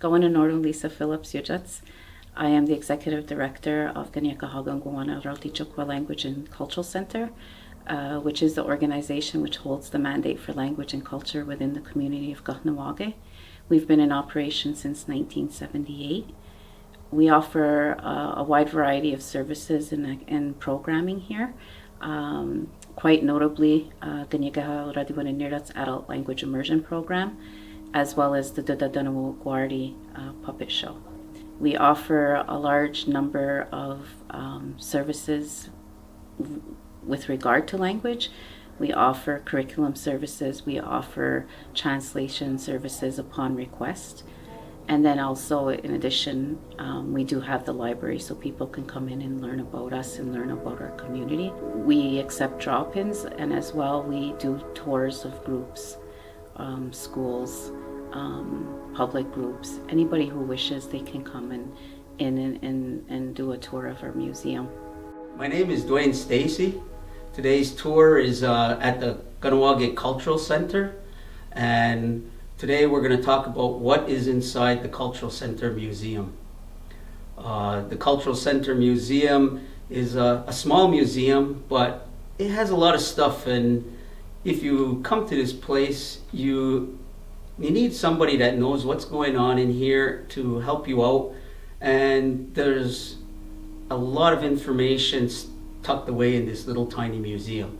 Going in order, Lisa Phillips Yujats. I am the Executive Director of Kanien'keháka Onkwawén Raotitióhkwa Language and Cultural Center, which is the organization which holds the mandate for language and culture within the community of Kahnawake. We've been in operation since 1978. We offer a wide variety of services and programming here. Quite notably, Kanien'keháka Onkwawén Adult Language Immersion Program, as well as the Guardi puppet show. We offer a large number of services with regard to language. We offer curriculum services, we offer translation services upon request. And then also, in addition, we do have the library so people can come in and learn about us and learn about our community. We accept drop-ins, and as well we do tours of groups, schools, public groups. Anybody who wishes, they can come and do a tour of our museum. My name is Dwayne Stacy. Today's tour is at the Kahnawake Cultural Center, and today we're going to talk about what is inside the Cultural Center Museum. The Cultural Center Museum is a small museum, but it has a lot of stuff, and if you come to this place, you need somebody that knows what's going on in here to help you out, and there's a lot of information tucked away in this little tiny museum.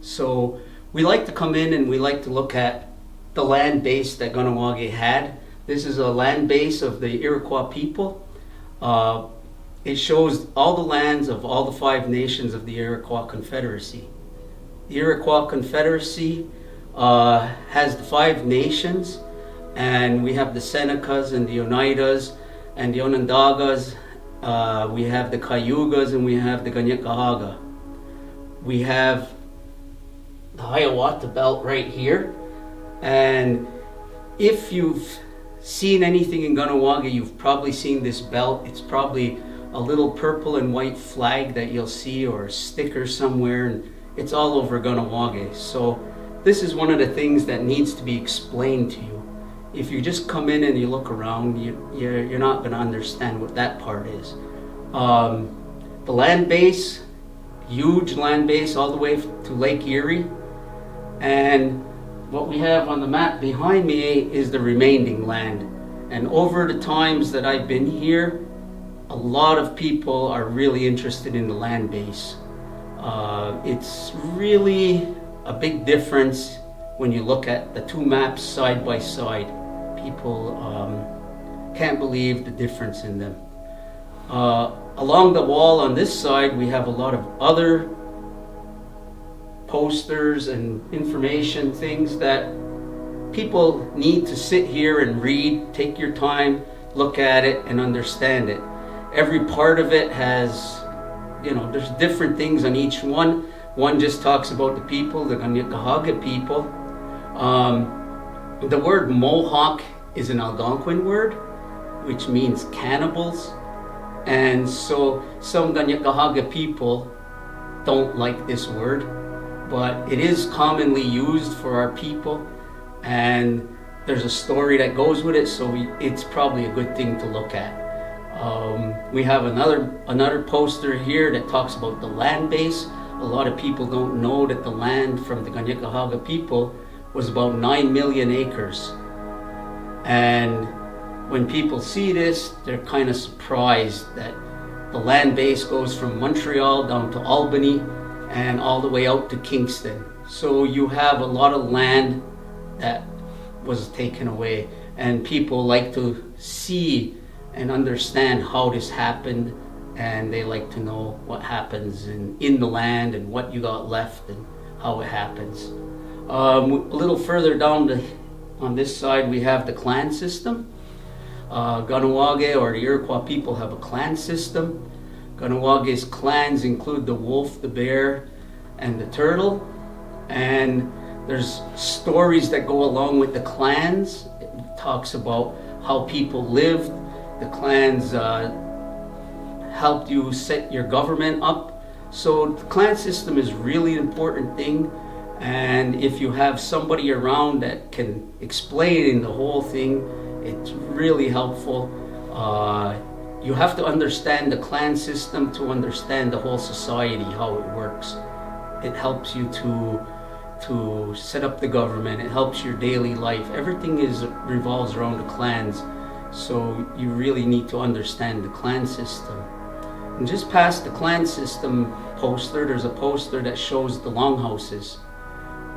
So we like to come in and we like to look at the land base that Kahnawake had. This is a land base of the Iroquois people. It shows all the lands of all the 5 nations of the Iroquois Confederacy. The Iroquois Confederacy has the 5 nations, and we have the Senecas and the Oneidas and the Onondagas. We have the Cayugas and we have the Kanien'keháka. We have the Hiawatha belt right here, and if you've seen anything in Kahnawake, you've probably seen this belt. It's probably a little purple and white flag that you'll see, or a sticker somewhere, and it's all over Kahnawake. So this is one of the things that needs to be explained to you. If you just come in and you look around, you're not going to understand what that part is. The land base, huge land base all the way to Lake Erie. And what we have on the map behind me is the remaining land. And over the times that I've been here, a lot of people are really interested in the land base. It's really a big difference when you look at the 2 maps side by side. People can't believe the difference in them. Along the wall on this side, we have a lot of other posters and information, things that people need to sit here and read. Take your time, look at it, and understand it. Every part of it has, there's different things on each one. One just talks about the people, the Kanien'keháka people. The word Mohawk is an Algonquin word, which means cannibals. And so some Kanien'keháka people don't like this word, but it is commonly used for our people, and there's a story that goes with it, so it's probably a good thing to look at. We have another poster here that talks about the land base. A lot of people don't know that the land from the Kanien'keháka people was about 9 million acres. And when people see this, they're kind of surprised that the land base goes from Montreal down to Albany and all the way out to Kingston. So you have a lot of land that was taken away, and people like to see and understand how this happened, and they like to know what happens in the land and what you got left and how it happens. A little further down on this side, we have the clan system. Kahnawake, or the Iroquois people, have a clan system. Kahnawake's clans include the wolf, the bear, and the turtle. And there's stories that go along with the clans. It talks about how people lived. The clans helped you set your government up. So the clan system is really an important thing. And if you have somebody around that can explain the whole thing, It's really helpful. You have to understand the clan system to understand the whole society, how it works. It helps you to set up the government. It helps your daily life. Everything revolves around the clans. So you really need to understand the clan system. And just past the clan system poster, there's a poster that shows the longhouses.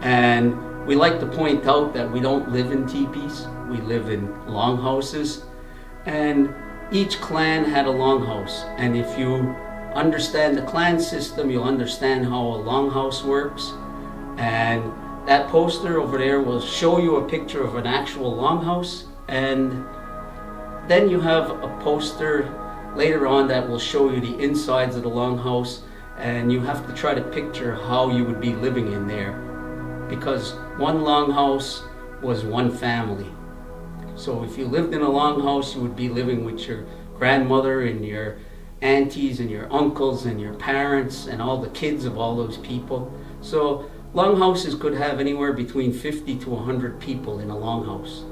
And we like to point out that we don't live in teepees, we live in longhouses. And each clan had a longhouse. And if you understand the clan system, you'll understand how a longhouse works. And that poster over there will show you a picture of an actual longhouse. And then you have a poster later on that will show you the insides of the longhouse, and you have to try to picture how you would be living in there, because one longhouse was one family. So if you lived in a longhouse, you would be living with your grandmother and your aunties and your uncles and your parents and all the kids of all those people. So longhouses could have anywhere between 50 to 100 people in a longhouse,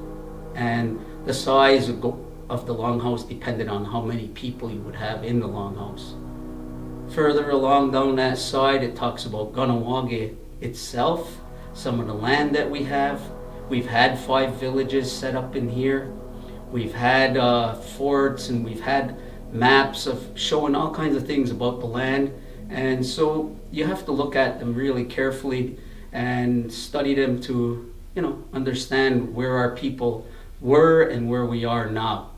and the size of the longhouse depended on how many people you would have in the longhouse. Further along down that side, it talks about Kanie'keháka itself, some of the land that we have. We've had 5 villages set up in here. We've had forts, and we've had maps of showing all kinds of things about the land. And so you have to look at them really carefully and study them to, understand where our people were and where we are now.